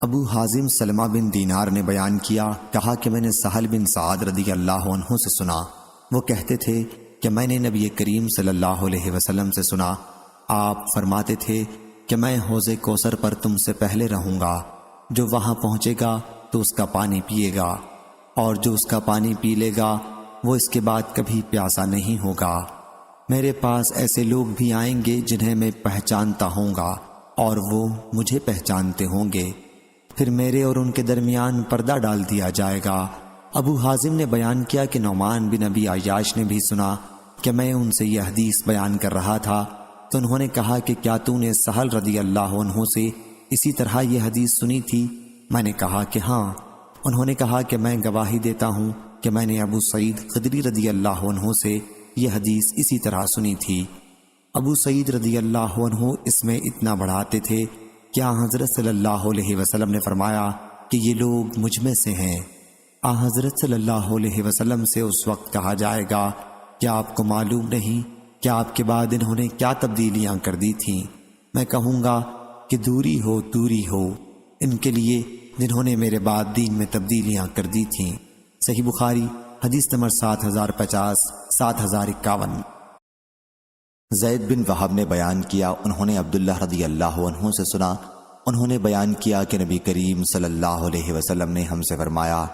ابو حازم سلمہ بن دینار نے بیان کیا، کہا کہ میں نے سہل بن سعد رضی اللہ عنہ سے سنا، وہ کہتے تھے کہ میں نے نبی کریم صلی اللہ علیہ وسلم سے سنا، آپ فرماتے تھے کہ میں حوض کوثر پر تم سے پہلے رہوں گا، جو وہاں پہنچے گا تو اس کا پانی پیے گا، اور جو اس کا پانی پی لے گا وہ اس کے بعد کبھی پیاسا نہیں ہوگا۔ میرے پاس ایسے لوگ بھی آئیں گے جنہیں میں پہچانتا ہوں گا اور وہ مجھے پہچانتے ہوں گے، پھر میرے اور ان کے درمیان پردہ ڈال دیا جائے گا۔ ابو حازم نے بیان کیا کہ نعمان بن ابی عیاش نے بھی سنا کہ میں ان سے یہ حدیث بیان کر رہا تھا، تو انہوں نے کہا کہ کیا تو نے سہل رضی اللہ عنہ سے اسی طرح یہ حدیث سنی تھی؟ میں نے کہا کہ ہاں۔ انہوں نے کہا کہ میں گواہی دیتا ہوں کہ میں نے ابو سعید خدری رضی اللہ عنہ سے یہ حدیث اسی طرح سنی تھی۔ ابو سعید رضی اللہ عنہ اس میں اتنا بڑھاتے تھے کہ حضرت صلی اللہ علیہ وسلم نے فرمایا کہ یہ لوگ مجھ میں سے ہیں۔ حضرت صلی اللہ علیہ وسلم سے اس وقت کہا جائے گا کہ آپ کو معلوم نہیں کہ آپ کے بعد انہوں نے کیا تبدیلیاں کر دی تھیں؟ میں کہوں گا کہ دوری ہو ان کے لیے جنہوں نے میرے بعد دین میں تبدیلیاں کر دی تھیں۔ صحیح بخاری حدیث نمبر 7050 7051۔ زید بن وہب نے بیان کیا، انہوں نے عبداللہ رضی اللہ عنہ سے سنا، انہوں نے بیان کیا کہ نبی کریم صلی اللہ علیہ وسلم نے ہم سے فرمایا،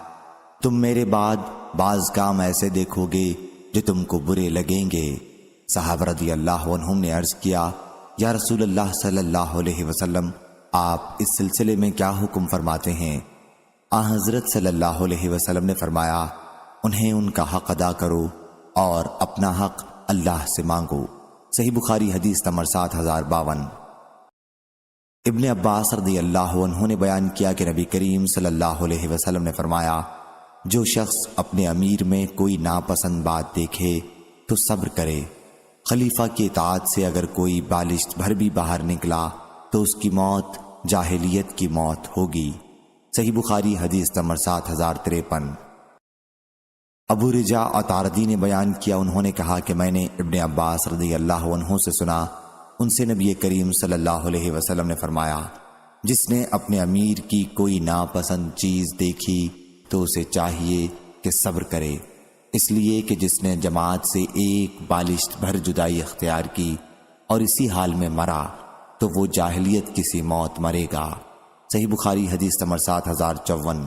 تم میرے بعد بعض کام ایسے دیکھو گے جو تم کو برے لگیں گے۔ صحابہ رضی اللہ عنہم نے عرض کیا، یا رسول اللہ صلی اللہ علیہ وسلم، آپ اس سلسلے میں کیا حکم فرماتے ہیں؟ حضرت صلی اللہ علیہ وسلم نے فرمایا، انہیں ان کا حق ادا کرو اور اپنا حق اللہ سے مانگو۔ صحیح بخاری حدیث نمبر 7052۔ ابن عباس رضی اللہ عنہ نے بیان کیا کہ نبی کریم صلی اللہ علیہ وسلم نے فرمایا، جو شخص اپنے امیر میں کوئی ناپسند بات دیکھے تو صبر کرے۔ خلیفہ کی اطاعت سے اگر کوئی بالشت بھر بھی باہر نکلا تو اس کی موت جاہلیت کی موت ہوگی۔ صحیح بخاری حدیث نمبر 7053۔ ابو رجا عطاردی نے بیان کیا، انہوں نے کہا کہ میں نے ابن عباس رضی اللہ عنہ سے سنا، ان سے نبی کریم صلی اللہ علیہ وسلم نے فرمایا، جس نے اپنے امیر کی کوئی ناپسند چیز دیکھی تو اسے چاہیے کہ صبر کرے، اس لیے کہ جس نے جماعت سے ایک بالشت بھر جدائی اختیار کی اور اسی حال میں مرا تو وہ جاہلیت کسی موت مرے گا۔ صحیح بخاری حدیث نمبر 7054۔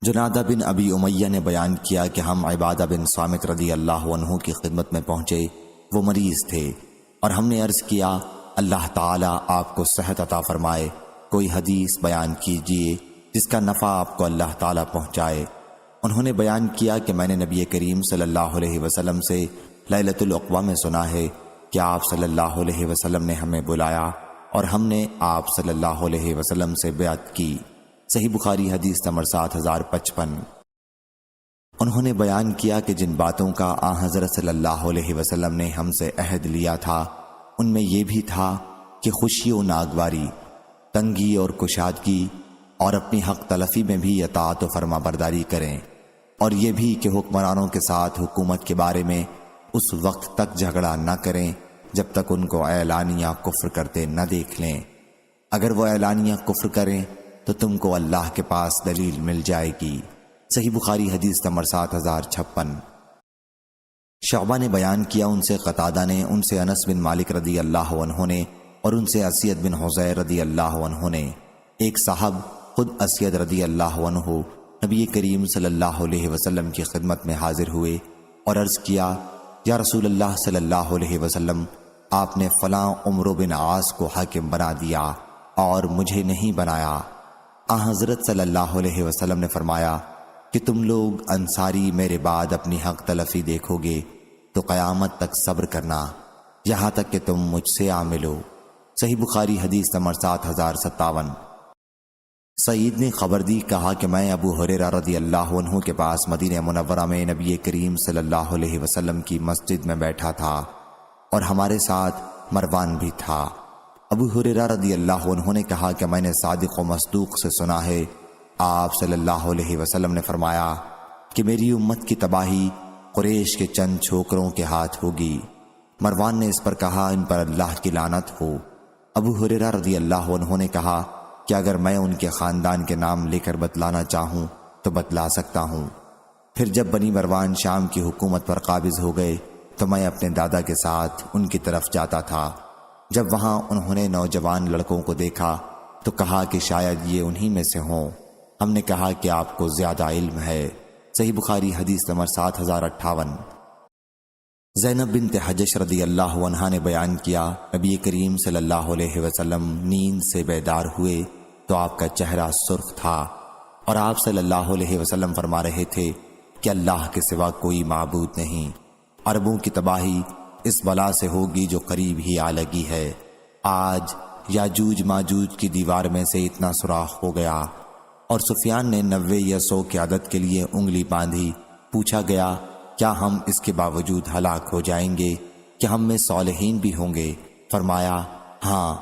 جنادہ بن ابی امیہ نے بیان کیا کہ ہم عبادہ بن صامت رضی اللہ عنہ کی خدمت میں پہنچے، وہ مریض تھے، اور ہم نے عرض کیا، اللہ تعالیٰ آپ کو صحت عطا فرمائے، کوئی حدیث بیان کیجئے جس کا نفع آپ کو اللہ تعالیٰ پہنچائے۔ انہوں نے بیان کیا کہ میں نے نبی کریم صلی اللہ علیہ وسلم سے لیلۃ العقبہ میں سنا ہے کہ آپ صلی اللہ علیہ وسلم نے ہمیں بلایا اور ہم نے آپ صلی اللہ علیہ وسلم سے بیعت کی۔ صحیح بخاری حدیث نمبر 7055۔ انہوں نے بیان کیا کہ جن باتوں کا حضرت صلی اللہ علیہ وسلم نے ہم سے عہد لیا تھا ان میں یہ بھی تھا کہ خوشی و ناگواری، تنگی اور کشادگی، اور اپنی حق تلفی میں بھی اطاعت و فرما برداری کریں، اور یہ بھی کہ حکمرانوں کے ساتھ حکومت کے بارے میں اس وقت تک جھگڑا نہ کریں جب تک ان کو اعلانیہ کفر کرتے نہ دیکھ لیں۔ اگر وہ اعلانیہ کفر کریں تو تم کو اللہ کے پاس دلیل مل جائے گی۔ صحیح بخاری حدیث نمبر 7056۔ شعبہ نے بیان کیا، ان سے قتادہ نے، ان سے انس بن مالک رضی اللہ عنہ نے، اور ان سے اسید بن حضیر رضی اللہ عنہ نے، ایک صاحب خود اسید رضی اللہ عنہ نبی کریم صلی اللہ علیہ وسلم کی خدمت میں حاضر ہوئے اور عرض کیا، یا رسول اللہ صلی اللہ علیہ وسلم، آپ نے فلاں عمرو بن عاص کو حاکم بنا دیا اور مجھے نہیں بنایا۔ حضرت صلی اللہ علیہ وسلم نے فرمایا کہ تم لوگ انصاری میرے بعد اپنی حق تلفی دیکھو گے تو قیامت تک صبر کرنا یہاں تک کہ تم مجھ سے عامل ہو۔ صحیح بخاری حدیث نمبر 7057۔ سعید نے خبر دی، کہا کہ میں ابو ہریرہ رضی اللہ عنہ کے پاس مدینہ منورہ میں نبی کریم صلی اللہ علیہ وسلم کی مسجد میں بیٹھا تھا اور ہمارے ساتھ مروان بھی تھا۔ ابو ہریرہ رضی اللہ عنہ نے کہا کہ میں نے صادق و مصدوق سے سنا ہے، آپ صلی اللہ علیہ وسلم نے فرمایا کہ میری امت کی تباہی قریش کے چند چھوکروں کے ہاتھ ہوگی۔ مروان نے اس پر کہا، ان پر اللہ کی لعنت ہو۔ ابو ہریرہ رضی اللہ عنہ نے کہا کہ اگر میں ان کے خاندان کے نام لے کر بتلانا چاہوں تو بتلا سکتا ہوں۔ پھر جب بنی مروان شام کی حکومت پر قابض ہو گئے تو میں اپنے دادا کے ساتھ ان کی طرف جاتا تھا۔ جب وہاں انہوں نے نوجوان لڑکوں کو دیکھا تو کہا کہ شاید یہ انہی میں سے ہوں۔ ہم نے کہا کہ آپ کو زیادہ علم ہے۔ صحیح بخاری حدیث نمبر 7058۔ زینب بنت حجش رضی اللہ عنہا نے بیان کیا، نبی کریم صلی اللہ علیہ وسلم نیند سے بیدار ہوئے تو آپ کا چہرہ سرخ تھا اور آپ صلی اللہ علیہ وسلم فرما رہے تھے کہ اللہ کے سوا کوئی معبود نہیں۔ عربوں کی تباہی اس بلا سے ہوگی جو قریب ہی آ لگی ہے۔ آج یاجوج ماجوج کی دیوار میں سے اتنا سوراخ ہو گیا۔ اور سفیان نے 90 یا 100 کی عدد کے لیے انگلی باندھی۔ پوچھا گیا کیا ہم اس کے باوجود ہلاک ہو جائیں گے کہ ہم میں صالحین بھی ہوں گے؟ فرمایا ہاں،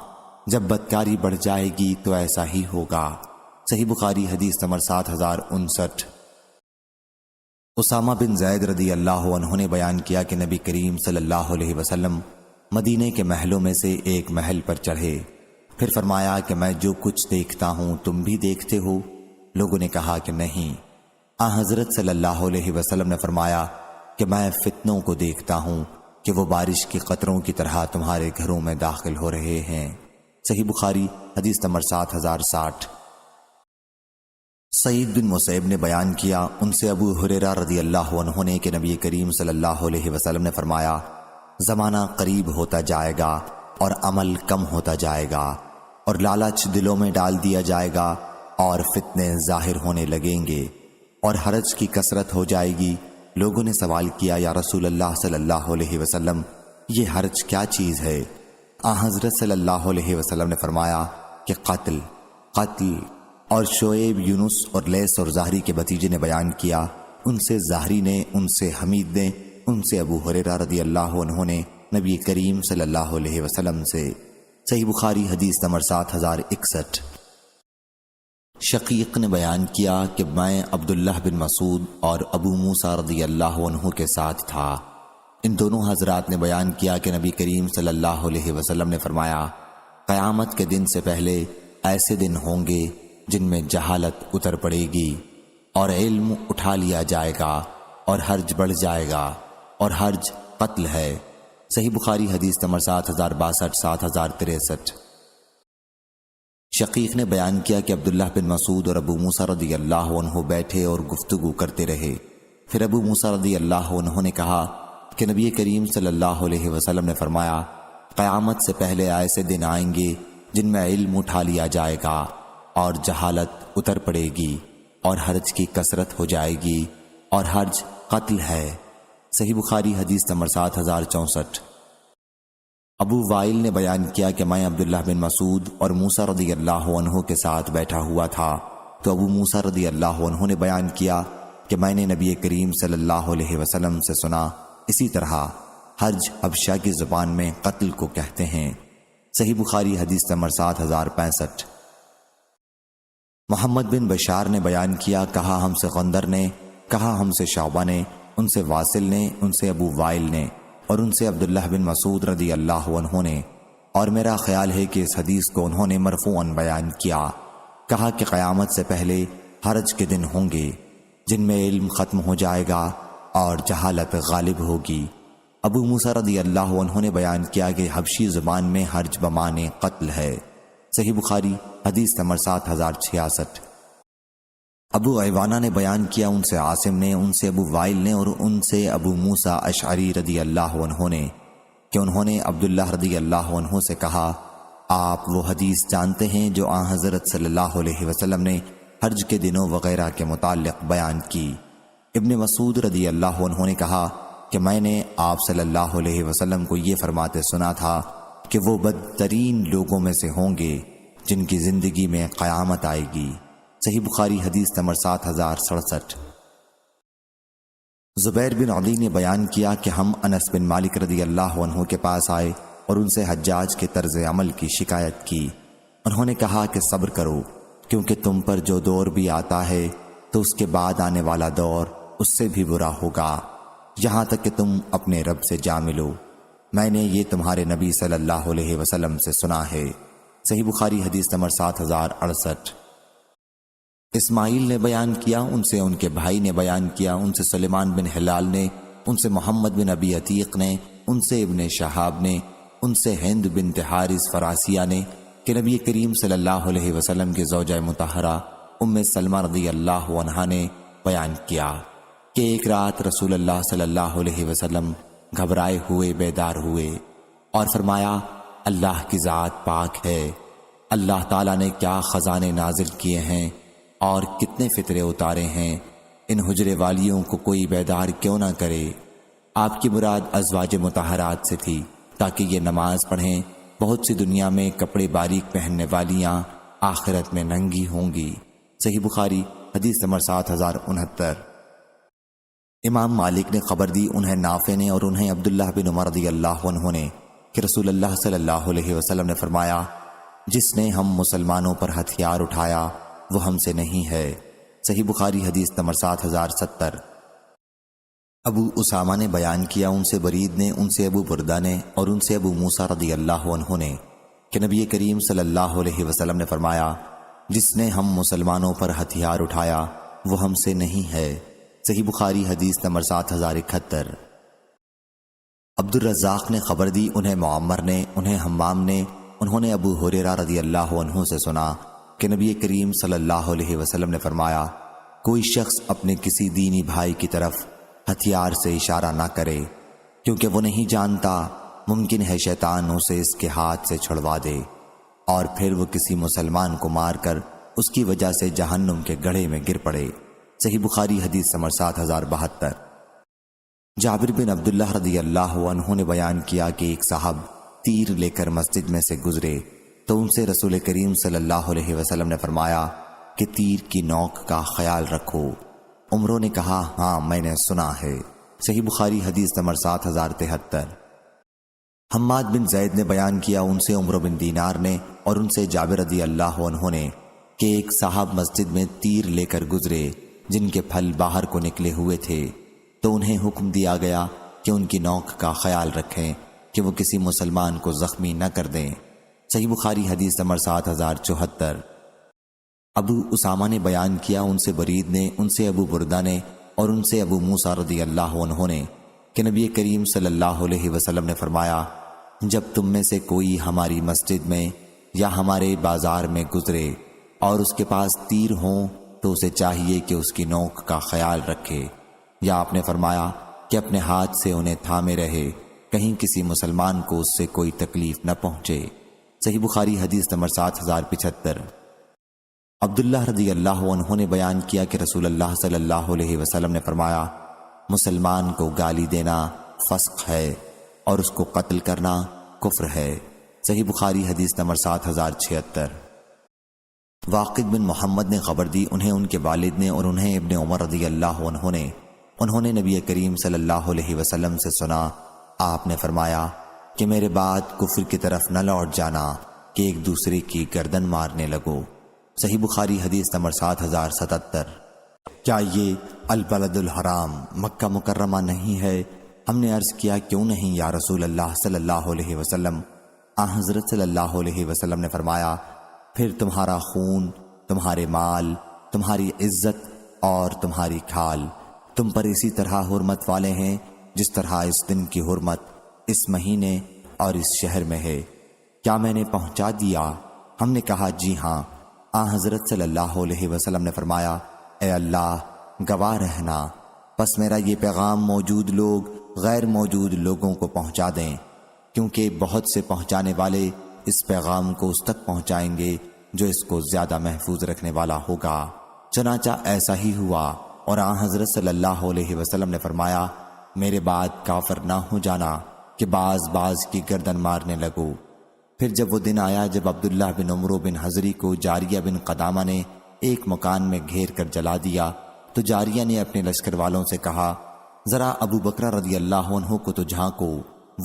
جب بدکاری بڑھ جائے گی تو ایسا ہی ہوگا۔ صحیح بخاری حدیث نمبر 7059۔ اسامہ بن زید رضی اللہ عنہ نے بیان کیا کہ نبی کریم صلی اللہ علیہ وسلم مدینے کے محلوں میں سے ایک محل پر چڑھے، پھر فرمایا کہ میں جو کچھ دیکھتا ہوں تم بھی دیکھتے ہو؟ لوگوں نے کہا کہ نہیں۔ حضرت صلی اللہ علیہ وسلم نے فرمایا کہ میں فتنوں کو دیکھتا ہوں کہ وہ بارش کی قطروں کی طرح تمہارے گھروں میں داخل ہو رہے ہیں۔ صحیح بخاری حدیث نمبر 7060۔ سعید بن مسیب نے بیان کیا، ان سے ابو ہریرہ رضی اللہ عنہ نے کہ نبی کریم صلی اللہ علیہ وسلم نے فرمایا زمانہ قریب ہوتا جائے گا اور عمل کم ہوتا جائے گا اور لالچ دلوں میں ڈال دیا جائے گا اور فتنے ظاہر ہونے لگیں گے اور حرج کی کثرت ہو جائے گی۔ لوگوں نے سوال کیا یا رسول اللہ صلی اللہ علیہ وسلم یہ حرج کیا چیز ہے؟ حضرت صلی اللہ علیہ وسلم نے فرمایا کہ قتل۔ اور شعیب، یونس اور لیث اور زہری کے بھتیجے نے بیان کیا، ان سے زہری نے، ان سے حمید نے، ان سے ابو ہریرہ رضی اللہ عنہ نے نبی کریم صلی اللہ علیہ وسلم سے۔ صحیح بخاری حدیث نمبر 7061۔ شقیق نے بیان کیا کہ میں عبداللہ بن مسعود اور ابو موسیٰ رضی اللہ عنہ کے ساتھ تھا۔ ان دونوں حضرات نے بیان کیا کہ نبی کریم صلی اللہ علیہ وسلم نے فرمایا قیامت کے دن سے پہلے ایسے دن ہوں گے جن میں جہالت اتر پڑے گی اور علم اٹھا لیا جائے گا اور حرج بڑھ جائے گا، اور حرج قتل ہے۔ صحیح بخاری حدیث نمبر 7062 7063۔ شقیق نے بیان کیا کہ عبداللہ بن مسعود اور ابو موسیٰ رضی اللہ عنہ بیٹھے اور گفتگو کرتے رہے۔ پھر ابو موسیٰ رضی اللہ عنہ نے کہا کہ نبی کریم صلی اللہ علیہ وسلم نے فرمایا قیامت سے پہلے ایسے دن آئیں گے جن میں علم اٹھا لیا جائے گا اور جہالت اتر پڑے گی اور حرج کی کثرت ہو جائے گی، اور حرج قتل ہے۔ صحیح بخاری حدیث نمبر 7064۔ ابو وائل نے بیان کیا کہ میں عبداللہ بن مسعود اور موسیٰ رضی اللہ عنہ کے ساتھ بیٹھا ہوا تھا تو ابو موسیٰ رضی اللہ عنہ نے بیان کیا کہ میں نے نبی کریم صلی اللہ علیہ وسلم سے سنا، اسی طرح حرج حبشہ کی زبان میں قتل کو کہتے ہیں۔ صحیح بخاری حدیث نمبر 7065۔ محمد بن بشار نے بیان کیا، کہا ہم سے غندر نے، کہا ہم سے شعبہ نے، ان سے واصل نے، ان سے ابو وائل نے، اور ان سے عبداللہ بن مسعود رضی اللہ عنہ نے، اور میرا خیال ہے کہ اس حدیث کو انہوں نے مرفوعاً بیان کیا۔ کہا کہ قیامت سے پہلے حرج کے دن ہوں گے جن میں علم ختم ہو جائے گا اور جہالت غالب ہوگی۔ ابو موسیٰ رضی اللہ عنہ نے بیان کیا کہ حبشی زبان میں حرج بمعنی قتل ہے۔ صحیح بخاری حدیث نمبر 7066۔ ابو ایوانہ نے بیان کیا، ان سے عاصم نے، ان سے ابو وائل نے، اور ان سے ابو موسیٰ اشعری رضی اللہ عنہ نے کہ انہوں نے عبداللہ رضی اللہ عنہ سے کہا آپ وہ حدیث جانتے ہیں جو آن حضرت صلی اللہ علیہ وسلم نے حرج کے دنوں وغیرہ کے متعلق بیان کی؟ ابن مسعود رضی اللہ عنہ نے کہا کہ میں نے آپ صلی اللہ علیہ وسلم کو یہ فرماتے سنا تھا کہ وہ بدترین لوگوں میں سے ہوں گے جن کی زندگی میں قیامت آئے گی۔ صحیح بخاری حدیث نمبر 7067۔ زبیر بن عدی نے بیان کیا کہ ہم انس بن مالک رضی اللہ عنہ کے پاس آئے اور ان سے حجاج کے طرز عمل کی شکایت کی۔ انہوں نے کہا کہ صبر کرو، کیونکہ تم پر جو دور بھی آتا ہے تو اس کے بعد آنے والا دور اس سے بھی برا ہوگا، یہاں تک کہ تم اپنے رب سے جا ملو۔ میں نے یہ تمہارے نبی صلی اللہ علیہ وسلم سے سنا ہے۔ صحیح بخاری حدیث نمبر 7068۔ اسماعیل نے بیان کیا، ان سے ان کے بھائی نے بیان کیا، ان سے سلیمان بن ہلال نے، ان سے محمد بن ابی عتیق نے، ان سے ابن شہاب نے، ان سے ہند بنت حارث فراسیہ نے کہ نبی کریم صلی اللہ علیہ وسلم کی زوجہ مطہرہ ام سلمہ رضی اللہ عنہا نے بیان کیا کہ ایک رات رسول اللہ صلی اللہ علیہ وسلم گھبرائے ہوئے بیدار ہوئے اور فرمایا، اللہ کی ذات پاک ہے، اللہ تعالیٰ نے کیا خزانے نازل کیے ہیں اور کتنے فطرے اتارے ہیں، ان حجرے والیوں کو کوئی بیدار کیوں نہ کرے۔ آپ کی مراد ازواج مطہرات سے تھی تاکہ یہ نماز پڑھیں، بہت سی دنیا میں کپڑے باریک پہننے والیاں آخرت میں ننگی ہوں گی۔ صحیح بخاری حدیث نمبر 7069۔ امام مالک نے خبر دی، انہیں نافع نے اور انہیں عبداللہ بن عمر رضی اللہ عنہ نے کہ رسول اللہ صلی اللہ علیہ وسلم نے فرمایا، جس نے ہم مسلمانوں پر ہتھیار اٹھایا وہ ہم سے نہیں ہے۔ صحیح بخاری حدیث نمبر 7070۔ ابو اسامہ نے بیان کیا، ان سے برید نے، ان سے ابو بردہ نے اور ان سے ابو موسیٰ رضی اللہ عنہ نے کہ نبی کریم صلی اللہ علیہ وسلم نے فرمایا، جس نے ہم مسلمانوں پر ہتھیار اٹھایا وہ ہم سے نہیں ہے۔ صحیح بخاری حدیث نمبر 7071۔ عبد الرزاق نے خبر دی، انہیں معمر نے، انہیں حمام نے، انہوں نے ابو ہریرہ رضی اللہ عنہ سے سنا کہ نبی کریم صلی اللہ علیہ وسلم نے فرمایا، کوئی شخص اپنے کسی دینی بھائی کی طرف ہتھیار سے اشارہ نہ کرے، کیونکہ وہ نہیں جانتا، ممکن ہے شیطان اسے اس کے ہاتھ سے چھڑوا دے اور پھر وہ کسی مسلمان کو مار کر اس کی وجہ سے جہنم کے گڑھے میں گر پڑے۔ صحیح بخاری حدیث نمبر 7072۔ جابر بن عبداللہ رضی اللہ عنہ نے بیان کیا کہ ایک صاحب تیر لے کر مسجد میں سے گزرے تو ان سے رسول کریم صلی اللہ علیہ وسلم نے فرمایا کہ تیر کی نوک کا خیال رکھو۔ عمروں نے کہا، ہاں میں نے سنا ہے۔ صحیح بخاری حدیث نمبر 7073۔ حماد بن زید نے بیان کیا، ان سے عمرو بن دینار نے اور ان سے جابر رضی اللہ عنہ نے کہ ایک صاحب مسجد میں تیر لے کر گزرے جن کے پھل باہر کو نکلے ہوئے تھے، تو انہیں حکم دیا گیا کہ ان کی نوک کا خیال رکھیں کہ وہ کسی مسلمان کو زخمی نہ کر دیں۔ صحیح بخاری حدیث نمبر 7074۔ ابو اسامہ نے بیان کیا، ان سے برید نے، ان سے ابو بردہ نے اور ان سے ابو موسیٰ رضی اللہ عنہ نے کہ نبی کریم صلی اللہ علیہ وسلم نے فرمایا، جب تم میں سے کوئی ہماری مسجد میں یا ہمارے بازار میں گزرے اور اس کے پاس تیر ہوں تو اسے چاہیے کہ اس کی نوک کا خیال رکھے، یا آپ نے فرمایا کہ اپنے ہاتھ سے انہیں تھامے رہے، کہیں کسی مسلمان کو اس سے کوئی تکلیف نہ پہنچے۔ صحیح بخاری حدیث نمبر 7075۔ عبداللہ رضی اللہ عنہ نے بیان کیا کہ رسول اللہ صلی اللہ علیہ وسلم نے فرمایا، مسلمان کو گالی دینا فسق ہے اور اس کو قتل کرنا کفر ہے۔ صحیح بخاری حدیث نمبر 7076۔ واقد بن محمد نے خبر دی، انہیں ان کے والد نے اور انہیں ابن عمر رضی اللہ عنہ نے، انہوں نے نبی کریم صلی اللہ علیہ وسلم سے سنا، آپ نے فرمایا کہ میرے بعد کفر کی طرف نہ لوٹ جانا کہ ایک دوسرے کی گردن مارنے لگو۔ صحیح بخاری حدیث نمبر 7077۔ کیا یہ البلد الحرام مکہ مکرمہ نہیں ہے؟ ہم نے عرض کیا، کیوں نہیں یا رسول اللہ صلی اللہ علیہ وسلم؟ حضرت صلی اللہ علیہ وسلم نے فرمایا، پھر تمہارا خون، تمہارے مال، تمہاری عزت اور تمہاری کھال تم پر اسی طرح حرمت والے ہیں جس طرح اس دن کی حرمت اس مہینے اور اس شہر میں ہے۔ کیا میں نے پہنچا دیا؟ ہم نے کہا، جی ہاں۔ حضرت صلی اللہ علیہ وسلم نے فرمایا، اے اللہ گواہ رہنا، پس میرا یہ پیغام موجود لوگ غیر موجود لوگوں کو پہنچا دیں، کیونکہ بہت سے پہنچانے والے اس پیغام کو اس تک پہنچائیں گے جو اس کو زیادہ محفوظ رکھنے والا ہوگا۔ چنانچہ ایسا ہی ہوا، اور حضرت صلی اللہ علیہ وسلم نے فرمایا، میرے بعد کافر نہ ہو جانا کہ بعض کی گردن مارنے لگو۔ پھر جب وہ دن آیا جب عبداللہ بن عمرو بن حضری کو جاریہ بن قدامہ نے ایک مکان میں گھیر کر جلا دیا، تو جاریہ نے اپنے لشکر والوں سے کہا، ذرا ابو بکر رضی اللہ عنہ کو تو جھانکو،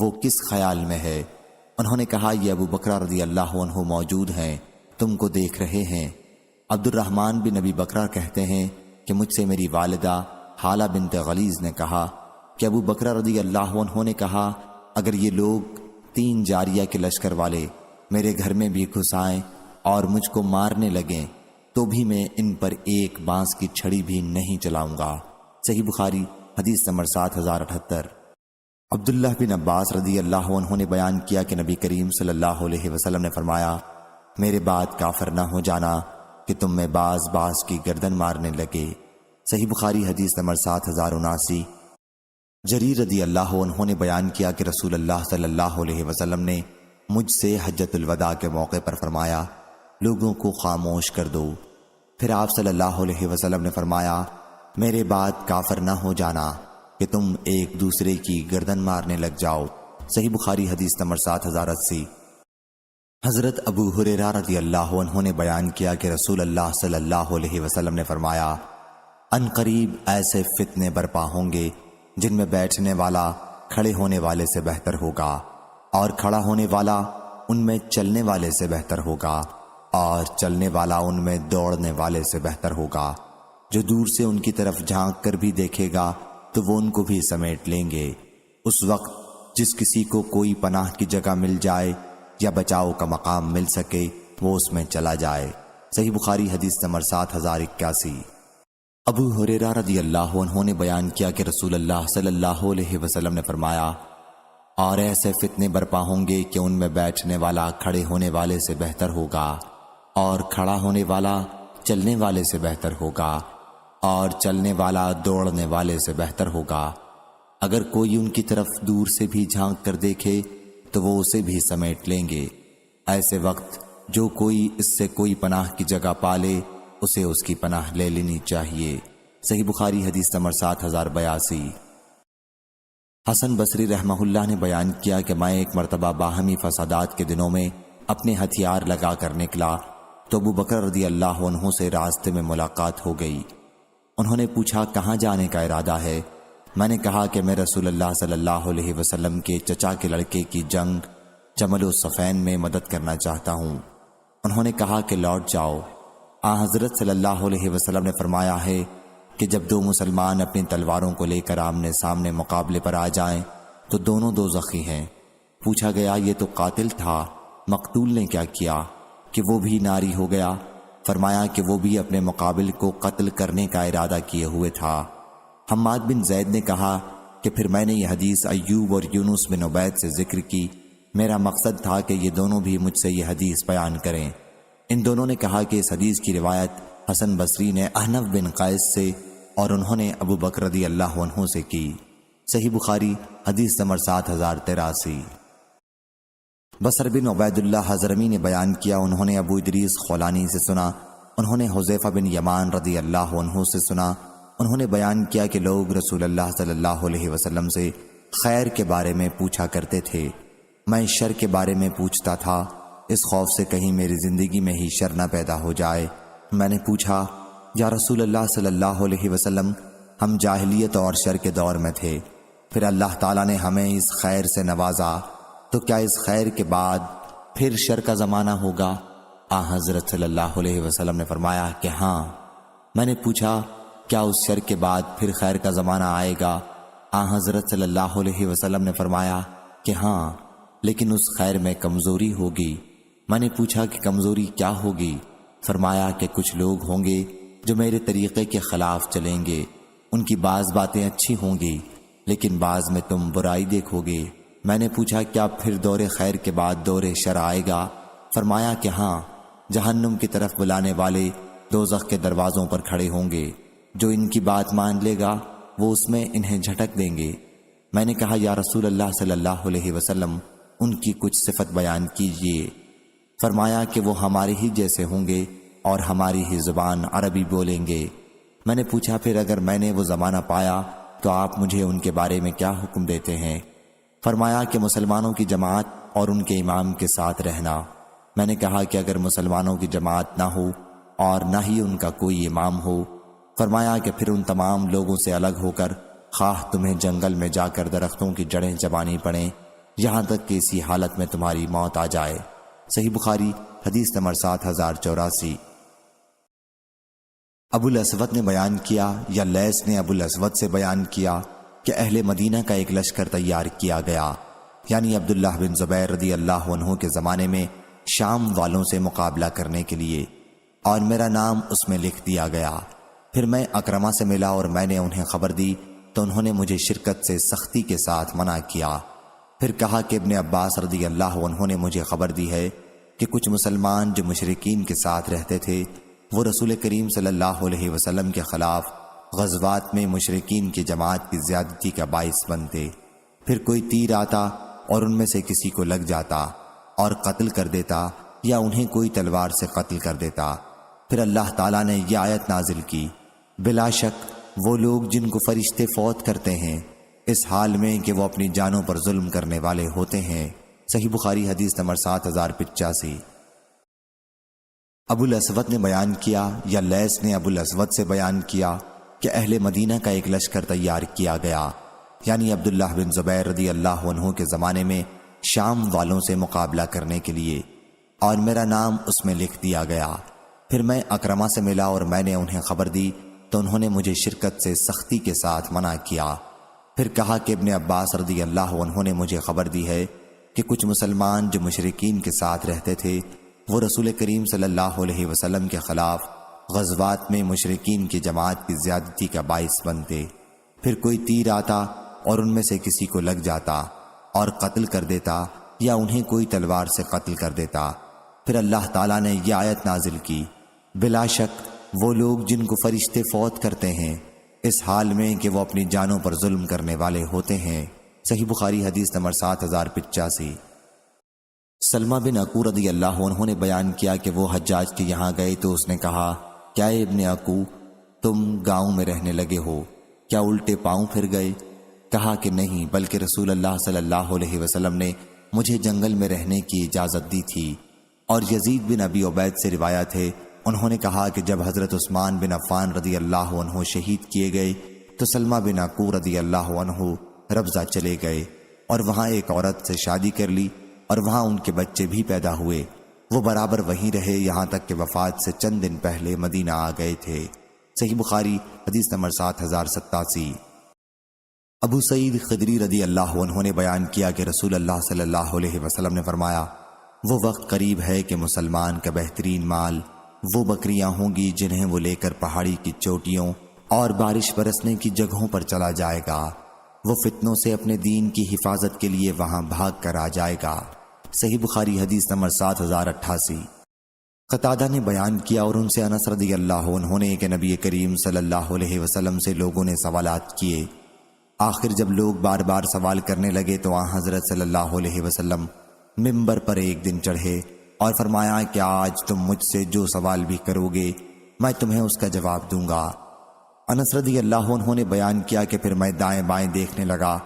وہ کس خیال میں ہے؟ انہوں نے کہا، یہ ابو بکر رضی اللہ عنہ موجود ہیں، تم کو دیکھ رہے ہیں۔ عبد الرحمن بن ابی بکر کہتے ہیں کہ مجھ سے میری والدہ حالہ بنت غلیظ نے کہا کہ ابو بکر رضی اللہ عنہ نے کہا، اگر یہ لوگ 3 جاریہ کے لشکر والے میرے گھر میں بھی گھس آئیں اور مجھ کو مارنے لگیں تو بھی میں ان پر ایک بانس کی چھڑی بھی نہیں چلاؤں گا۔ صحیح بخاری حدیث نمبر 7078۔ عبداللہ بن عباس رضی اللہ عنہ نے بیان کیا کہ نبی کریم صلی اللہ علیہ وسلم نے فرمایا، میرے بعد کافر نہ ہو جانا کہ تم میں باز کی گردن مارنے لگے۔ صحیح بخاری حدیث نمبر 7079۔ جریر رضی اللہ عنہ نے بیان کیا کہ رسول اللہ صلی اللہ علیہ وسلم نے مجھ سے حجۃ الوداع کے موقع پر فرمایا، لوگوں کو خاموش کر دو۔ پھر آپ صلی اللہ علیہ وسلم نے فرمایا، میرے بعد کافر نہ ہو جانا کہ تم ایک دوسرے کی گردن مارنے لگ جاؤ۔ صحیح بخاری حدیث نمبر 7080۔ حضرت ابو ہریرہ رضی اللہ عنہ نے بیان کیا کہ رسول اللہ صلی اللہ علیہ وسلم نے فرمایا، ان قریب ایسے فتنے برپا ہوں گے جن میں بیٹھنے والا کھڑے ہونے والے سے بہتر ہوگا، اور کھڑا ہونے والا ان میں چلنے والے سے بہتر ہوگا، اور چلنے والا ان میں دوڑنے والے سے بہتر ہوگا۔ جو دور سے ان کی طرف جھانک کر بھی دیکھے گا تو وہ ان کو بھی سمیٹ لیں گے۔ اس وقت جس کسی کو کوئی پناہ کی جگہ مل جائے یا بچاؤ کا مقام مل سکے وہ اس میں چلا جائے۔ صحیح بخاری حدیث نمبر 7081۔ ابو ہریرہ رضی اللہ عنہ نے بیان کیا کہ رسول اللہ صلی اللہ علیہ وسلم نے فرمایا، اور ایسے فتنے برپا ہوں گے کہ ان میں بیٹھنے والا کھڑے ہونے والے سے بہتر ہوگا، اور کھڑا ہونے والا چلنے والے سے بہتر ہوگا، اور چلنے والا دوڑنے والے سے بہتر ہوگا۔ اگر کوئی ان کی طرف دور سے بھی جھانک کر دیکھے تو وہ اسے بھی سمیٹ لیں گے۔ ایسے وقت جو کوئی اس سے کوئی پناہ کی جگہ پالے اسے اس کی پناہ لے لینی چاہیے۔ صحیح بخاری حدیث نمبر 7082۔ حسن بصری رحمہ اللہ نے بیان کیا کہ میں ایک مرتبہ باہمی فسادات کے دنوں میں اپنے ہتھیار لگا کر نکلا تو ابو بکر رضی اللہ عنہ سے راستے میں ملاقات ہو گئی۔ انہوں نے پوچھا، کہاں جانے کا ارادہ ہے؟ میں نے کہا کہ میں رسول اللہ صلی اللہ علیہ وسلم کے چچا کے لڑکے کی جنگ جمل الصفین میں مدد کرنا چاہتا ہوں۔ انہوں نے کہا کہ لوٹ جاؤ۔ حضرت صلی اللہ علیہ وسلم نے فرمایا ہے کہ جب دو مسلمان اپنی تلواروں کو لے کر آمنے سامنے مقابلے پر آ جائیں تو دونوں دوزخی ہیں۔ پوچھا گیا، یہ تو قاتل تھا، مقتول نے کیا کیا کہ وہ بھی ناری ہو گیا؟ فرمایا کہ وہ بھی اپنے مقابل کو قتل کرنے کا ارادہ کیے ہوئے تھا۔ حماد بن زید نے کہا کہ پھر میں نے یہ حدیث ایوب اور یونس بن عبید سے ذکر کی۔ میرا مقصد تھا کہ یہ دونوں بھی مجھ سے یہ حدیث بیان کریں۔ ان دونوں نے کہا کہ اس حدیث کی روایت حسن بصری نے احنف بن قیس سے اور انہوں نے ابو بکر رضی اللہ عنہ سے کی۔ صحیح بخاری حدیث نمبر 7083۔ بصر بن عبید اللہ حضرمی نے بیان کیا، انہوں نے ابو ادریس خولانی سے سنا، انہوں نے حذیفہ بن یمان رضی اللہ عنہ سے سنا، انہوں نے بیان کیا کہ لوگ رسول اللہ صلی اللہ علیہ وسلم سے خیر کے بارے میں پوچھا کرتے تھے۔ میں شر کے بارے میں پوچھتا تھا، اس خوف سے کہیں میری زندگی میں ہی شر نہ پیدا ہو جائے۔ میں نے پوچھا، یا رسول اللہ صلی اللہ علیہ وسلم، ہم جاہلیت اور شر کے دور میں تھے، پھر اللہ تعالیٰ نے ہمیں اس خیر سے نوازا، تو کیا اس خیر کے بعد پھر شر کا زمانہ ہوگا؟ حضرت صلی اللہ علیہ وسلم نے فرمایا کہ ہاں۔ میں نے پوچھا، کیا اس شر کے بعد پھر خیر کا زمانہ آئے گا؟ حضرت صلی اللہ علیہ وسلم نے فرمایا کہ ہاں، لیکن اس خیر میں کمزوری ہوگی۔ میں نے پوچھا کہ کمزوری کیا ہوگی؟ فرمایا کہ کچھ لوگ ہوں گے جو میرے طریقے کے خلاف چلیں گے، ان کی بعض باتیں اچھی ہوں گی لیکن بعض میں تم برائی دیکھو گے۔ میں نے پوچھا، کیا پھر دور خیر کے بعد دور شر آئے گا؟ فرمایا کہ ہاں، جہنم کی طرف بلانے والے دوزخ کے دروازوں پر کھڑے ہوں گے، جو ان کی بات مان لے گا وہ اس میں انہیں جھٹک دیں گے۔ میں نے کہا، یا رسول اللہ صلی اللہ علیہ وسلم، ان کی کچھ صفت بیان کیجئے۔ فرمایا کہ وہ ہمارے ہی جیسے ہوں گے اور ہماری ہی زبان عربی بولیں گے۔ میں نے پوچھا، پھر اگر میں نے وہ زمانہ پایا تو آپ مجھے ان کے بارے میں کیا حکم دیتے ہیں؟ فرمایا کہ مسلمانوں کی جماعت اور ان کے امام کے ساتھ رہنا۔ میں نے کہا کہ اگر مسلمانوں کی جماعت نہ ہو اور نہ ہی ان کا کوئی امام ہو؟ فرمایا کہ پھر ان تمام لوگوں سے الگ ہو کر خواہ تمہیں جنگل میں جا کر درختوں کی جڑیں چبانی پڑیں یہاں تک کہ اسی حالت میں تمہاری موت آ جائے۔ صحیح بخاری حدیث نمبر 7084۔ ابو الاسود نے بیان کیا یا لیث نے ابو الاسود سے بیان کیا کہ اہل مدینہ کا ایک لشکر تیار کیا گیا، یعنی عبداللہ بن زبیر رضی اللہ عنہ کے زمانے میں شام والوں سے مقابلہ کرنے کے لیے، اور میرا نام اس میں لکھ دیا گیا۔ پھر میں اکرمہ سے ملا اور میں نے انہیں خبر دی تو انہوں نے مجھے شرکت سے سختی کے ساتھ منع کیا۔ پھر کہا کہ ابن عباس رضی اللہ عنہ نے مجھے خبر دی ہے کہ کچھ مسلمان جو مشرکین کے ساتھ رہتے تھے وہ رسول کریم صلی اللہ علیہ وسلم کے خلاف غزوات میں مشرکین کی جماعت کی زیادتی کا باعث بنتے۔ پھر کوئی تیر آتا اور ان میں سے کسی کو لگ جاتا اور قتل کر دیتا، یا انہیں کوئی تلوار سے قتل کر دیتا۔ پھر اللہ تعالیٰ نے یہ آیت نازل کی، بلا شک وہ لوگ جن کو فرشتے فوت کرتے ہیں اس حال میں کہ وہ اپنی جانوں پر ظلم کرنے والے ہوتے ہیں۔ صحیح بخاری حدیث نمبر 7085۔ ابو الاسود نے بیان کیا یا لیث نے ابو الاسود سے بیان کیا کہ اہل مدینہ کا ایک لشکر تیار کیا گیا، یعنی عبداللہ بن زبیر رضی اللہ عنہ کے زمانے میں شام والوں سے مقابلہ کرنے کے لیے، اور میرا نام اس میں لکھ دیا گیا۔ پھر میں اکرمہ سے ملا اور میں نے انہیں خبر دی تو انہوں نے مجھے شرکت سے سختی کے ساتھ منع کیا۔ پھر کہا کہ ابن عباس رضی اللہ عنہ نے مجھے خبر دی ہے کہ کچھ مسلمان جو مشرکین کے ساتھ رہتے تھے وہ رسول کریم صلی اللہ علیہ وسلم کے خلاف غزوات میں مشرکین کی جماعت کی زیادتی کا باعث بنتے۔ پھر کوئی تیر آتا اور ان میں سے کسی کو لگ جاتا اور قتل کر دیتا، یا انہیں کوئی تلوار سے قتل کر دیتا۔ پھر اللہ تعالیٰ نے یہ آیت نازل کی، بلا شک وہ لوگ جن کو فرشتے فوت کرتے ہیں اس حال میں کہ وہ اپنی جانوں پر ظلم کرنے والے ہوتے ہیں۔ صحیح بخاری حدیث نمبر 7085۔ سلمہ بن عقو رضی اللہ عنہ نے بیان کیا کہ وہ حجاج کے یہاں گئے تو اس نے کہا، کیا ابن عقو تم گاؤں میں رہنے لگے ہو؟ کیا الٹے پاؤں پھر گئے؟ کہا کہ نہیں، بلکہ رسول اللہ صلی اللہ علیہ وسلم نے مجھے جنگل میں رہنے کی اجازت دی تھی۔ اور یزید بن ابی عبید سے روایت ہے، انہوں نے کہا کہ جب حضرت عثمان بن عفان رضی اللہ عنہ شہید کیے گئے تو سلمہ بن عقو رضی اللہ عنہ ربضہ چلے گئے اور وہاں ایک عورت سے شادی کر لی، اور وہاں ان کے بچے بھی پیدا ہوئے۔ وہ برابر وہیں رہے یہاں تک کہ وفات سے چند دن پہلے مدینہ آ گئے تھے۔ صحیح بخاری حدیث نمبر 7087۔ ابو سعید خدری رضی اللہ عنہ نے بیان کیا کہ رسول اللہ صلی اللہ علیہ وسلم نے فرمایا، وہ وقت قریب ہے کہ مسلمان کا بہترین مال وہ بکریاں ہوں گی جنہیں وہ لے کر پہاڑی کی چوٹیوں اور بارش برسنے کی جگہوں پر چلا جائے گا۔ وہ فتنوں سے اپنے دین کی حفاظت کے لیے وہاں بھاگ کر آ جائے گا۔ صحیح بخاری حدیث نمبر 7088۔ قتادہ نے بیان کیا اور ان سے انس رضی اللہ عنہ نے کہ نبی کریم صلی اللہ علیہ وسلم سے لوگوں نے سوالات کیے۔ آخر جب لوگ بار بار سوال کرنے لگے تو آن حضرت صلی اللہ علیہ وسلم منبر پر ایک دن چڑھے اور فرمایا کہ آج تم مجھ سے جو سوال بھی کرو گے میں تمہیں اس کا جواب دوں گا۔ انس رضی اللہ عنہ نے بیان کیا کہ پھر میں دائیں بائیں دیکھنے لگا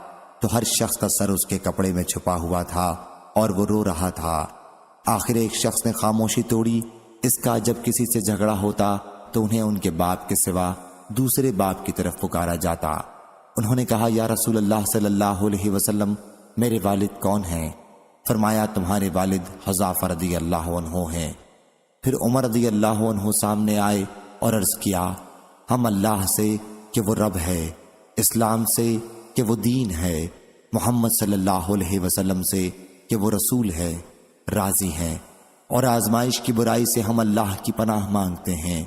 تو ہر شخص کا سر اس کے کپڑے میں چھپا ہوا تھا اور وہ رو رہا تھا۔ آخر ایک شخص نے خاموشی توڑی، اس کا جب کسی سے جھگڑا ہوتا تو انہیں ان کے باپ کے سوا دوسرے باپ کی طرف پکارا جاتا۔ انہوں نے کہا، یا رسول اللہ صلی اللہ علیہ وسلم، میرے والد کون ہیں؟ فرمایا، تمہارے والد حذافہ رضی اللہ عنہ ہیں۔ پھر عمر رضی اللہ عنہ سامنے آئے اور عرض کیا، ہم اللہ سے کہ وہ رب ہے، اسلام سے کہ وہ دین ہے، محمد صلی اللہ علیہ وسلم سے کہ وہ رسول ہے، راضی ہیں، اور آزمائش کی برائی سے ہم اللہ کی پناہ مانگتے ہیں۔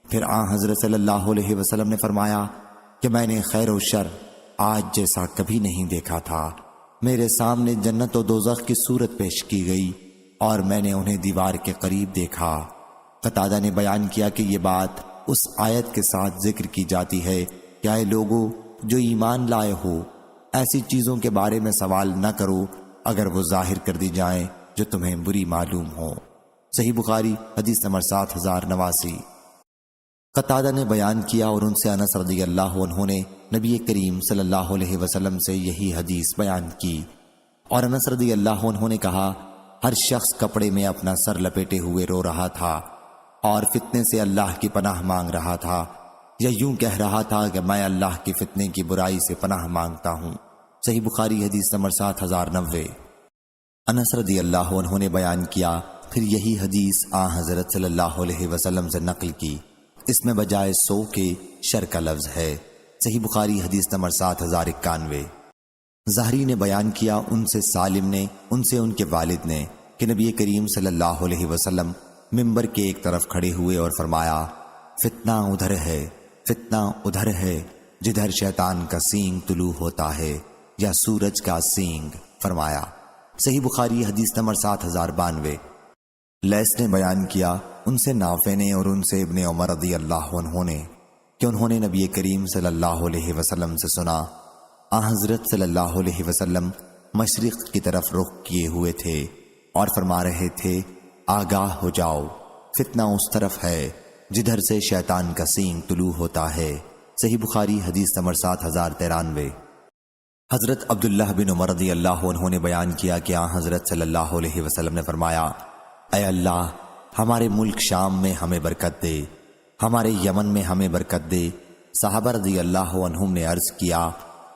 پھر آن حضرت صلی اللہ علیہ وسلم نے فرمایا کہ میں نے خیر و شر آج جیسا کبھی نہیں دیکھا تھا۔ میرے سامنے جنت و دوزخ کی صورت پیش کی گئی اور میں نے انہیں دیوار کے قریب دیکھا۔ قتادہ نے بیان کیا کہ یہ بات اس آیت کے ساتھ ذکر کی جاتی ہے کہ اے لوگو جو ایمان لائے ہو، ایسی چیزوں کے بارے میں سوال نہ کرو اگر وہ ظاہر کر دی جائیں جو تمہیں بری معلوم ہو۔ صحیح بخاری حدیث نمبر 7089۔ قتادہ نے بیان کیا اور ان سے انس رضی اللہ عنہ نے نبی کریم صلی اللہ علیہ وسلم سے یہی حدیث بیان کی، اور انس رضی اللہ عنہ نے کہا، ہر شخص کپڑے میں اپنا سر لپیٹے ہوئے رو رہا تھا اور فتنے سے اللہ کی پناہ مانگ رہا تھا، یا یوں کہہ رہا تھا کہ میں اللہ کی فتنے کی برائی سے پناہ مانگتا ہوں۔ صحیح بخاری حدیث نمبر 7090۔ انس رضی اللہ عنہ نے بیان کیا، پھر یہی حدیث آن حضرت صلی اللہ علیہ وسلم سے نقل کی، اس میں بجائے 100 کے شر کا لفظ ہے۔ صحیح بخاری حدیث نمبر 7091۔ زہری نے بیان کیا ان سے سالم نے، ان سے ان کے والد نے کہ نبی کریم صلی اللہ علیہ وسلم ممبر کے ایک طرف کھڑے ہوئے اور فرمایا، فتنہ ادھر ہے، فتنہ ادھر ہے جدھر شیطان کا سینگ طلوع ہوتا ہے یا سورج کا سینگ۔ فرمایا صحیح بخاری حدیث نمبر 7092۔ لیث نے بیان کیا ان سے نافع نے اور ان سے ابن عمر رضی اللہ عنہ نے کہ انہوں نے نبی کریم صلی اللہ علیہ وسلم سے سنا، حضرت صلی اللہ علیہ وسلم مشرق کی طرف رخ کیے ہوئے تھے اور فرما رہے تھے، آگاہ ہو جاؤ، فتنہ اس طرف ہے جدھر سے شیطان کا سینگ طلوع ہوتا ہے۔ صحیح بخاری حدیث نمبر 7093۔ حضرت عبداللہ بن عمر رضی اللہ عنہ نے بیان کیا کہ حضرت صلی اللہ علیہ وسلم نے فرمایا، اے اللہ ہمارے ملک شام میں ہمیں برکت دے، ہمارے یمن میں ہمیں برکت دے۔ صحابہ رضی اللہ عنہم نے عرض کیا،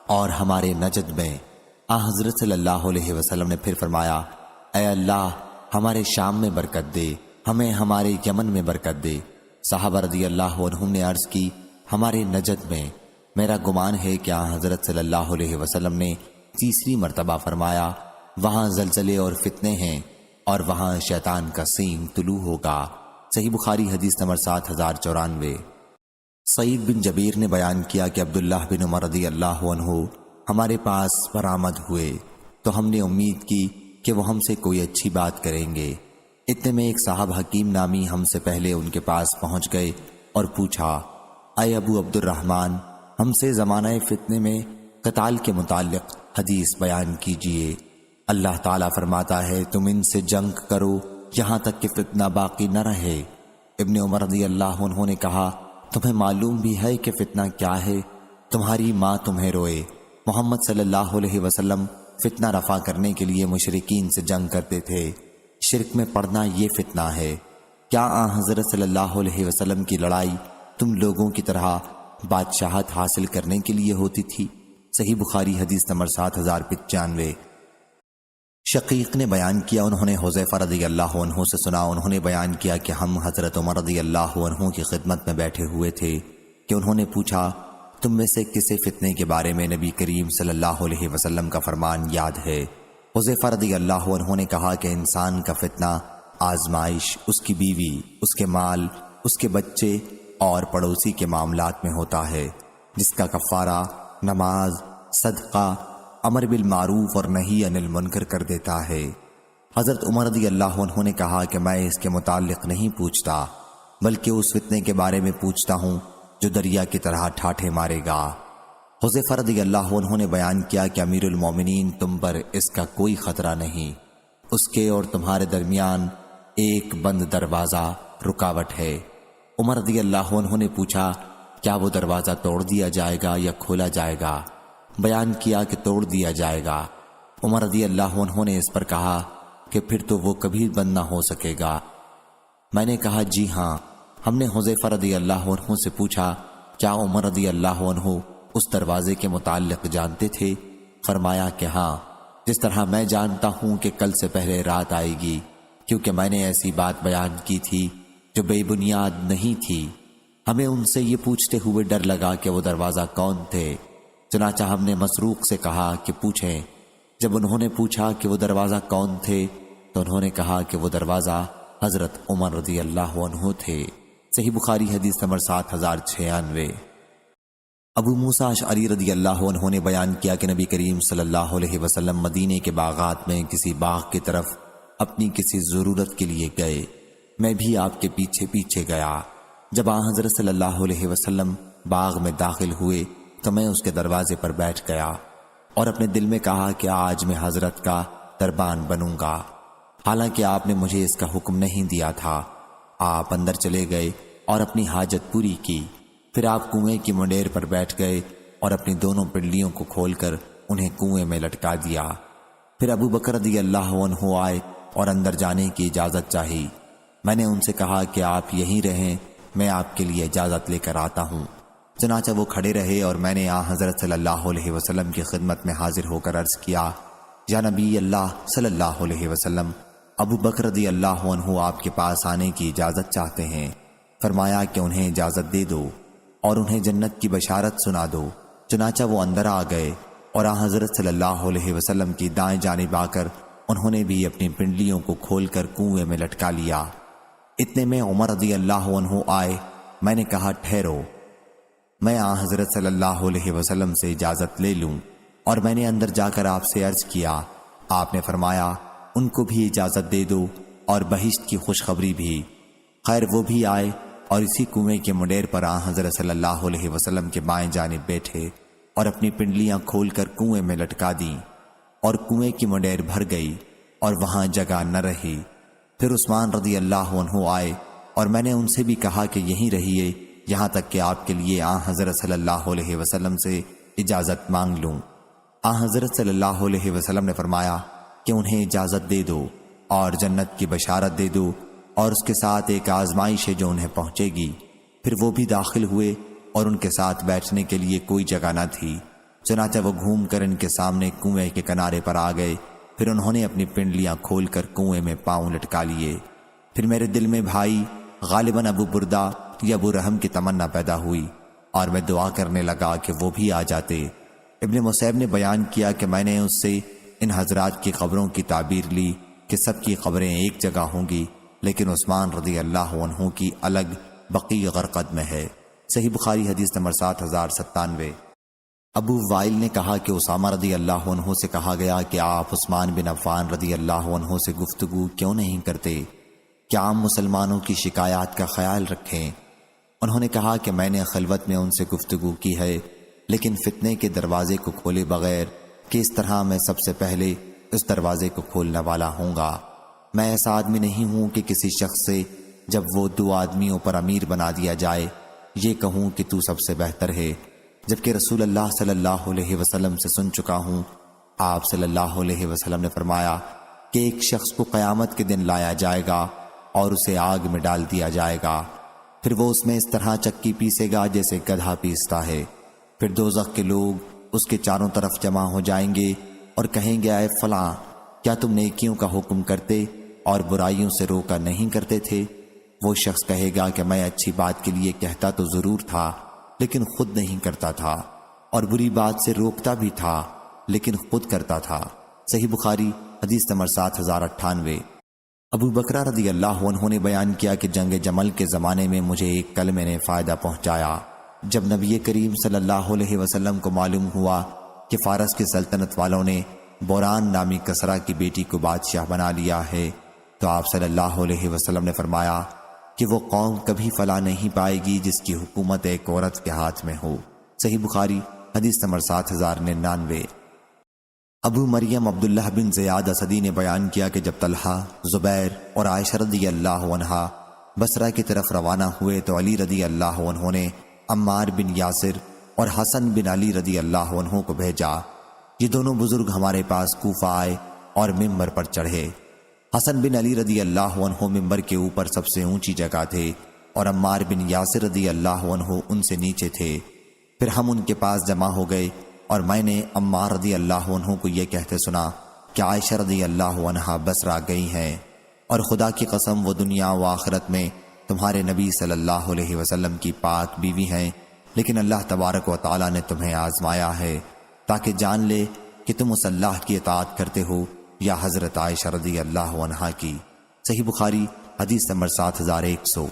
اور ہمارے نجد میں؟ حضرت صلی اللہ علیہ وسلم نے پھر فرمایا، اے اللہ ہمارے شام میں برکت دے، ہمیں ہمارے یمن میں برکت دے۔ صحابہ رضی اللہ عنہم نے عرض کی، ہمارے نجد میں؟ میرا گمان ہے کہ حضرت صلی اللہ علیہ وسلم نے تیسری مرتبہ فرمایا، وہاں زلزلے اور فتنے ہیں اور وہاں شیطان کا سینگ طلوع ہوگا۔ صحیح بخاری حدیث نمبر 7094۔ سعید بن جبیر نے بیان کیا کہ عبداللہ بن عمر رضی اللہ عنہ ہمارے پاس برآمد ہوئے تو ہم نے امید کی کہ وہ ہم سے کوئی اچھی بات کریں گے۔ اتنے میں ایک صاحب حکیم نامی ہم سے پہلے ان کے پاس پہنچ گئے اور پوچھا، اے ابو عبد الرحمن، ہم سے زمانہ فتنے میں قتال کے متعلق حدیث بیان کیجئے۔ اللہ تعالیٰ فرماتا ہے، تم ان سے جنگ کرو یہاں تک کہ فتنہ باقی نہ رہے۔ ابن عمر رضی اللہ عنہ نے کہا، تمہیں معلوم بھی ہے کہ فتنہ کیا ہے؟ تمہاری ماں تمہیں روئے۔ محمد صلی اللہ علیہ وسلم فتنہ رفع کرنے کے لیے مشرکین سے جنگ کرتے تھے، شرک میں پڑنا یہ فتنہ ہے۔ کیا حضرت صلی اللہ علیہ وسلم کی لڑائی تم لوگوں کی طرح بادشاہت حاصل کرنے کے لیے ہوتی تھی؟ صحیح بخاری حدیث نمبر 7095۔ شقیق نے بیان کیا انہوں نے حذیفہ رضی اللہ عنہ سے سنا، انہوں نے بیان کیا کہ ہم حضرت عمر رضی اللہ عنہ کی خدمت میں بیٹھے ہوئے تھے کہ انہوں نے پوچھا، تم میں سے کسے فتنے کے بارے میں نبی کریم صلی اللہ علیہ وسلم کا فرمان یاد ہے؟ حذیفہ رضی اللہ عنہ نے کہا کہ انسان کا فتنہ آزمائش اس کی بیوی، اس کے مال، اس کے بچے اور پڑوسی کے معاملات میں ہوتا ہے، جس کا کفارہ نماز، صدقہ، امر بالمعروف اور نہی عن المنکر کر دیتا ہے۔ حضرت عمر رضی اللہ عنہ نے کہا کہ میں اس کے متعلق نہیں پوچھتا، بلکہ اس فتنے کے بارے میں پوچھتا ہوں جو دریا کی طرح ٹھاٹھے مارے گا۔ حذیفہ رضی اللہ عنہ نے بیان کیا کہ امیر المومنین تم پر اس کا کوئی خطرہ نہیں، اس کے اور تمہارے درمیان ایک بند دروازہ رکاوٹ ہے۔ عمر رضی اللہ عنہ نے پوچھا، کیا وہ دروازہ توڑ دیا جائے گا یا کھولا جائے گا؟ بیان کیا کہ توڑ دیا جائے گا۔ عمر رضی اللہ عنہ نے اس پر کہا کہ پھر تو وہ کبھی بند نہ ہو سکے گا۔ میں نے کہا، جی ہاں۔ ہم نے حذیفہ رضی اللہ عنہ سے پوچھا، کیا عمر رضی اللہ عنہ اس دروازے کے متعلق جانتے تھے؟ فرمایا کہ ہاں، جس طرح میں جانتا ہوں کہ کل سے پہلے رات آئے گی، کیونکہ میں نے ایسی بات بیان کی تھی جو بے بنیاد نہیں تھی۔ ہمیں ان سے یہ پوچھتے ہوئے ڈر لگا کہ وہ دروازہ کون تھے، چنانچہ ہم نے مسروق سے کہا کہ پوچھیں۔ جب انہوں نے پوچھا کہ وہ دروازہ کون تھے تو انہوں نے کہا کہ وہ دروازہ حضرت عمر رضی اللہ عنہ تھے۔ صحیح بخاری حدیث نمبر 7096۔ ابو موسیٰ اشعری رضی اللہ عنہ نے بیان کیا کہ نبی کریم صلی اللہ علیہ وسلم مدینے کے باغات میں کسی باغ کی طرف اپنی کسی ضرورت کے لیے گئے، میں بھی آپ کے پیچھے پیچھے گیا۔ جب حضرت صلی اللہ علیہ وسلم باغ میں داخل ہوئے تو میں اس کے دروازے پر بیٹھ گیا اور اپنے دل میں کہا کہ آج میں حضرت کا دربان بنوں گا، حالانکہ آپ نے مجھے اس کا حکم نہیں دیا تھا۔ آپ اندر چلے گئے اور اپنی حاجت پوری کی، پھر آپ کنویں کی منڈیر پر بیٹھ گئے اور اپنی دونوں پنڈلیوں کو کھول کر انہیں کنویں میں لٹکا دیا۔ پھر ابو بکر رضی اللہ عنہ آئے اور اندر جانے کی اجازت چاہی۔ میں نے ان سے کہا کہ آپ یہیں رہیں، میں آپ کے لیے اجازت لے کر آتا ہوں۔ چنانچہ وہ کھڑے رہے اور میں نے حضرت صلی اللہ علیہ وسلم کی خدمت میں حاضر ہو کر عرض کیا، یا نبی اللہ صلی اللہ علیہ وسلم، ابو بکر رضی اللہ عنہ آپ کے پاس آنے کی اجازت چاہتے ہیں۔ فرمایا کہ انہیں اجازت دے دو اور انہیں جنت کی بشارت سنا دو۔ چنانچہ وہ اندر آ گئے اور حضرت صلی اللہ علیہ وسلم کی دائیں جانب آ کر انہوں نے بھی اپنی پنڈلیوں کو کھول کر کنویں میں لٹکا لیا۔ اتنے میں عمر رضی اللہ عنہ آئے۔ میں نے کہا ٹھہرو، میں حضرت صلی اللہ علیہ وسلم سے اجازت لے لوں، اور میں نے اندر جا کر آپ سے عرض کیا۔ آپ نے فرمایا ان کو بھی اجازت دے دو اور بہشت کی خوشخبری بھی۔ خیر وہ بھی آئے اور اسی کنویں کے منڈیر پر حضرت صلی اللہ علیہ وسلم کے بائیں جانب بیٹھے اور اپنی پنڈلیاں کھول کر کنویں میں لٹکا دیں، اور کنویں کی منڈیر بھر گئی اور وہاں جگہ نہ رہی۔ پھر عثمان رضی اللہ عنہ آئے اور میں نے ان سے بھی کہا کہ یہیں رہیے یہاں تک کہ آپ کے لیے حضرت صلی اللہ علیہ وسلم سے اجازت مانگ لوں۔ حضرت صلی اللہ علیہ وسلم نے فرمایا کہ انہیں اجازت دے دو اور جنت کی بشارت دے دو، اور اس کے ساتھ ایک آزمائش ہے جو انہیں پہنچے گی۔ پھر وہ بھی داخل ہوئے اور ان کے ساتھ بیٹھنے کے لیے کوئی جگہ نہ تھی، چنانچہ وہ گھوم کر ان کے سامنے کنویں کے کنارے پر آ گئے۔ پھر انہوں نے اپنی پنڈلیاں کھول کر کنویں میں پاؤں لٹکا لیے۔ پھر میرے دل میں بھائی غالباً ابو بردہ یا ابو رحم کی تمنا پیدا ہوئی، اور میں دعا کرنے لگا کہ وہ بھی آ جاتے۔ ابن مصعب نے بیان کیا کہ میں نے اس سے ان حضرات کی قبروں کی تعبیر لی کہ سب کی قبریں ایک جگہ ہوں گی، لیکن عثمان رضی اللہ عنہ کی الگ بقیع غرقد میں ہے۔ صحیح بخاری حدیث نمبر 7097۔ ابو وائل نے کہا کہ اسامہ رضی اللہ عنہ سے کہا گیا کہ آپ عثمان بن عفان رضی اللہ عنہ سے گفتگو کیوں نہیں کرتے کہ عام مسلمانوں کی شکایات کا خیال رکھیں۔ انہوں نے کہا کہ میں نے خلوت میں ان سے گفتگو کی ہے، لیکن فتنے کے دروازے کو کھولے بغیر کہ اس طرح میں سب سے پہلے اس دروازے کو کھولنے والا ہوں گا۔ میں ایسا آدمی نہیں ہوں کہ کسی شخص سے جب وہ 2 آدمیوں پر امیر بنا دیا جائے یہ کہوں کہ تو سب سے بہتر ہے، جبکہ رسول اللہ صلی اللہ علیہ وسلم سے سن چکا ہوں۔ آپ صلی اللہ علیہ وسلم نے فرمایا کہ ایک شخص کو قیامت کے دن لایا جائے گا اور اسے آگ میں ڈال دیا جائے گا، پھر وہ اس میں اس طرح چکی پیسے گا جیسے گدھا پیستا ہے۔ پھر دوزخ کے لوگ اس کے چاروں طرف جمع ہو جائیں گے اور کہیں گے اے فلاں، کیا تم نیکیوں کا حکم کرتے اور برائیوں سے روکا نہیں کرتے تھے؟ وہ شخص کہے گا کہ میں اچھی بات کے لیے کہتا تو ضرور تھا لیکن خود نہیں کرتا تھا، اور بری بات سے روکتا بھی تھا لیکن خود کرتا تھا۔ صحیح بخاری حدیث نمبر 7098۔ ابو بکرہ رضی اللہ عنہ نے بیان کیا کہ جنگ جمل کے زمانے میں مجھے ایک کلمے نے فائدہ پہنچایا۔ جب نبی کریم صلی اللہ علیہ وسلم کو معلوم ہوا کہ فارس کی سلطنت والوں نے بوران نامی کسرا کی بیٹی کو بادشاہ بنا لیا ہے، تو آپ صلی اللہ علیہ وسلم نے فرمایا کہ وہ قوم کبھی فلاح نہیں پائے گی جس کی حکومت ایک عورت کے ہاتھ میں ہو۔ صحیح بخاری حدیث نمبر 7099۔ ابو مریم عبداللہ بن زیاد اسدی نے بیان کیا کہ جب طلحہ، زبیر اور عائشہ رضی اللہ عنہا بصرہ کی طرف روانہ ہوئے تو علی رضی اللہ عنہ نے عمار بن یاسر اور حسن بن علی رضی اللہ عنہ کو بھیجا۔ یہ دونوں بزرگ ہمارے پاس کوفہ آئے اور ممبر پر چڑھے۔ حسن بن علی رضی اللہ عنہ ممبر کے اوپر سب سے اونچی جگہ تھے اور عمار بن یاسر رضی اللہ عنہ ان سے نیچے تھے۔ پھر ہم ان کے پاس جمع ہو گئے اور میں نے عمار رضی اللہ عنہ کو یہ کہتے سنا کہ عائشہ رضی اللہ عنہا بصرہ گئی ہیں، اور خدا کی قسم وہ دنیا و آخرت میں تمہارے نبی صلی اللہ علیہ وسلم کی پاک بیوی ہیں، لیکن اللہ تبارک و تعالی نے تمہیں آزمایا ہے تاکہ جان لے کہ تم اس اللہ کی اطاعت کرتے ہو یا حضرت عائشہ رضی اللہ عنہا کی۔ صحیح بخاری حدیث نمبر 7100۔